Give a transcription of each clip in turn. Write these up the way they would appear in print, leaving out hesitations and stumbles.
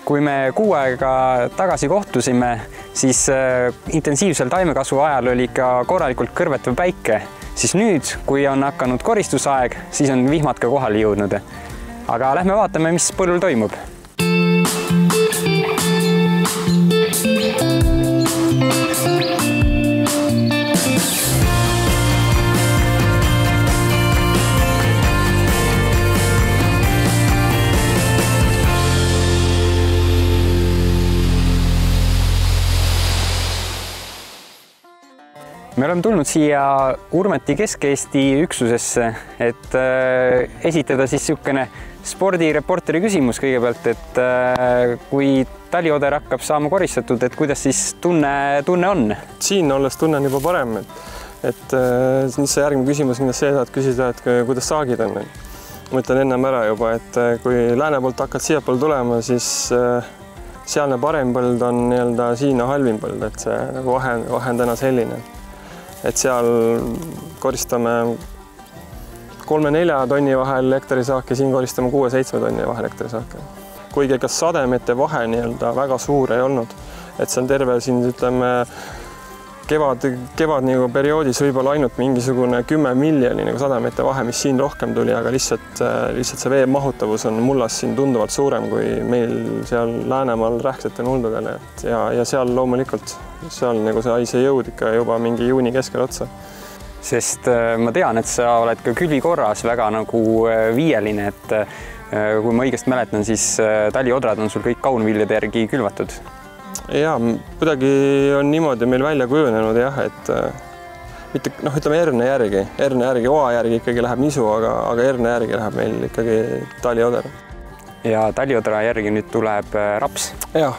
Kui me kuu aega tagasi kohtusime, siis intensiivsel taimekasvu ajal oli ka korralikult kõrvetav päike. Siis nüüd, kui on hakanud koristusaeg, siis on vihmad ka kohale jõudnud. Aga lähme vaatame, mis põllul toimub. Me oleme tulnud siia Urmeti Kesk-Eesti üksusesse, et esitada siis niisugune spordireporteri küsimus kõigepealt, et kui talioder hakkab saama koristatud, et kuidas siis tunne on? Siin olles tunne on juba parem, et mis see järgmine küsimus kindlasti see saad küsida, et kuidas saagid on. Ma ütlen ennem ära juba, et kui lääne poolt hakkad siiapoole tulema, siis sealne parem põld on nii-öelda siin halvim põld, et see nagu vahe on täna selline. Et seal koristame 3-4 tonni vahel hektari saaki, siin koristame 6-7 tonni vahel hektari saaki. Kuigi kas sademete vahe nii-öelda väga suur ei olnud, et see on terve siin, ütleme, kevad nagu perioodis võib-olla ainult mingisugune 10 miljoni nagu sademete vahe, mis siin rohkem tuli, aga lihtsalt see vee mahutavus on mullas siin tunduvalt suurem kui meil seal Läänemaal rähksete muldadele. Ja seal loomulikult, seal nagu see jõud ikka juba mingi juuni keskel otsa. Sest ma tean, et sa oled ka külvikorras väga nagu viieline, et kui ma õigesti mäletan, siis taliodrad on sul kõik kaunviljade järgi külvatud. Ja, kuidagi on niimoodi meil välja kujunenud jah, et mitte, ütleme erne järgi, oa järgi ikkagi läheb nisu, aga erne järgi läheb meil ikkagi talioder. Ja taliodra järgi nüüd tuleb raps? Ja.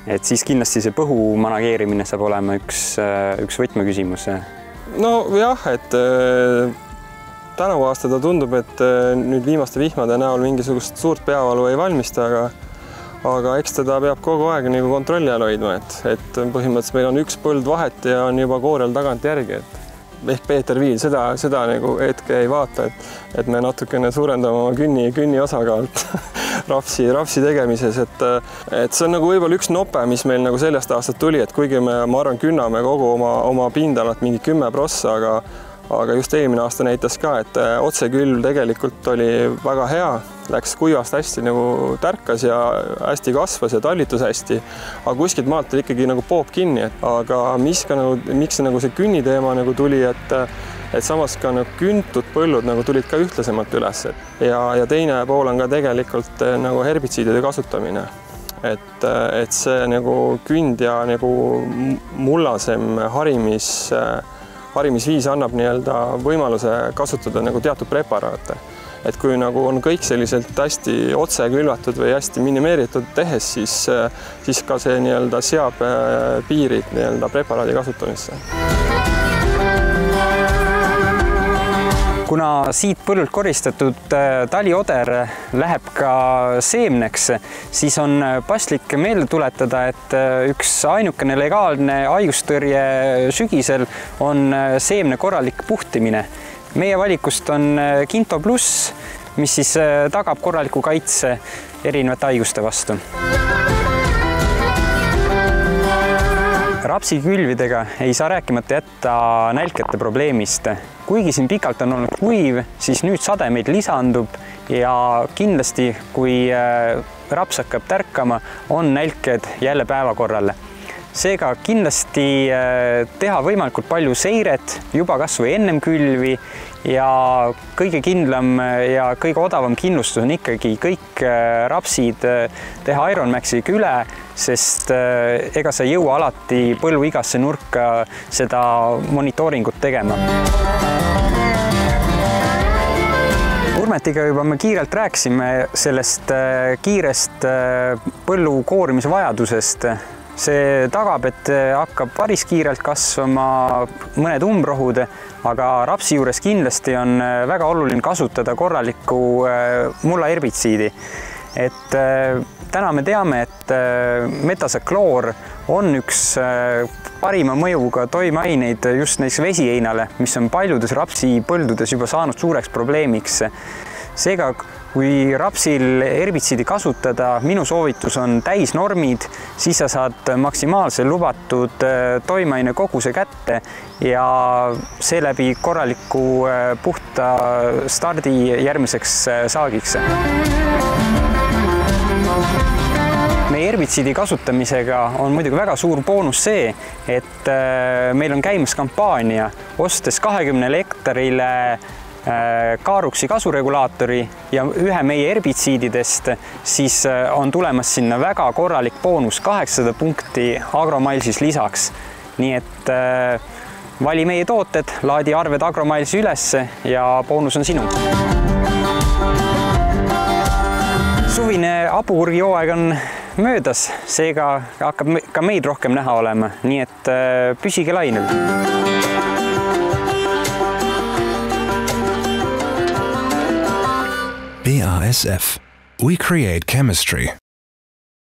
Et siis kindlasti see põhu manageerimine saab olema üks võtmeküsimus. No jah, et tänavu aasta ta tundub, et nüüd viimaste vihmade näol mingisugust suurt peavalu ei valmista, aga eks teda peab kogu aeg nagu kontrolli all hoidma, et põhimõtteliselt meil on üks põld vahet ja on juba koorel tagant järgi, ehk Peeter Viil seda nagu hetke ei vaata, et me natukene suurendame oma künni osakaalt rapsi tegemises, et see on nagu võib-olla üks nope, mis meil nagu sellest aastat tuli, et kuigi ma arvan, künname kogu oma pindalat mingi 10%, aga just eelmine aasta näitas ka, et otsekülv tegelikult oli väga hea, läks kuivast hästi nagu tärkas ja hästi kasvas ja tallitus hästi, aga kuskilt maalt oli ikkagi nagu poop kinni, aga miks see künni teema nagu tuli, et samas ka nagu küntud põllud nagu tulid ka ühtlasemalt üles ja teine pool on ka tegelikult nagu herbitsiidide kasutamine, et see nagu künd ja nagu mullasem harimisviis annab nii-öelda võimaluse kasutada nagu teatud preparaate. Et kui nagu on kõik selliselt hästi otse külvatud või hästi minimeeritud tehes, siis ka see nii-öelda seab piirid nii-öelda preparaadi kasutamisse. Kuna siit põllult koristatud talioder läheb ka seemneks, siis on paslik meelde tuletada, et üks ainukene legaalne haigustõrje sügisel on seemne korralik puhtimine. Meie valikust on Kinto Plus, mis siis tagab korraliku kaitse erinevate haiguste vastu. Rapsikülvidega ei saa rääkimata jätta nälkete probleemist. Kuigi siin pikalt on olnud kuiv, siis nüüd sademeid lisandub ja kindlasti, kui raps hakkab tärkama, on nälked jälle päevakorral. Seega kindlasti teha võimalikult palju seiret juba kas või ennem külvi ja kõige kindlam ja kõige odavam kindlustus on ikkagi kõik rapsid teha Ironmaxiga üle, sest ega sa ei jõua alati põllu igasse nurka seda monitooringut tegema. Urmetiga juba me kiirelt rääkisime sellest kiirest põllu koorimise vajadusest. See tagab, et hakkab päris kiirelt kasvama mõned umbrohud, aga rapsi juures kindlasti on väga oluline kasutada korralikku mullaherbitsiidi. Et täna me teame, et metasakloor on üks parima mõjuga toimeaineid just näiteks vesiheinale, mis on paljudes rapsipõldudes juba saanud suureks probleemiks. Seega Kui rapsil herbitsiidi kasutada, minu soovitus on täisnormid, siis sa saad maksimaalse lubatud toimeaine koguse kätte ja seeläbi korraliku puhta stardi järgmiseks saagiks. Meie herbitsiidi kasutamisega on muidugi väga suur boonus see, et meil on käimas kampaania, ostes 20 hektarile Kaaruksi kasuregulaatori ja ühe meie herbitsiididest, siis on tulemas sinna väga korralik boonus 800 punkti Agromiles'is lisaks. Nii et vali meie tooted, laadi arved Agromiles'i ülesse ja boonus on sinu. Suvine hapukurgijooaeg on möödas, seega hakkab ka meid rohkem näha olema, nii et püsige lainel. BASF. We create chemistry.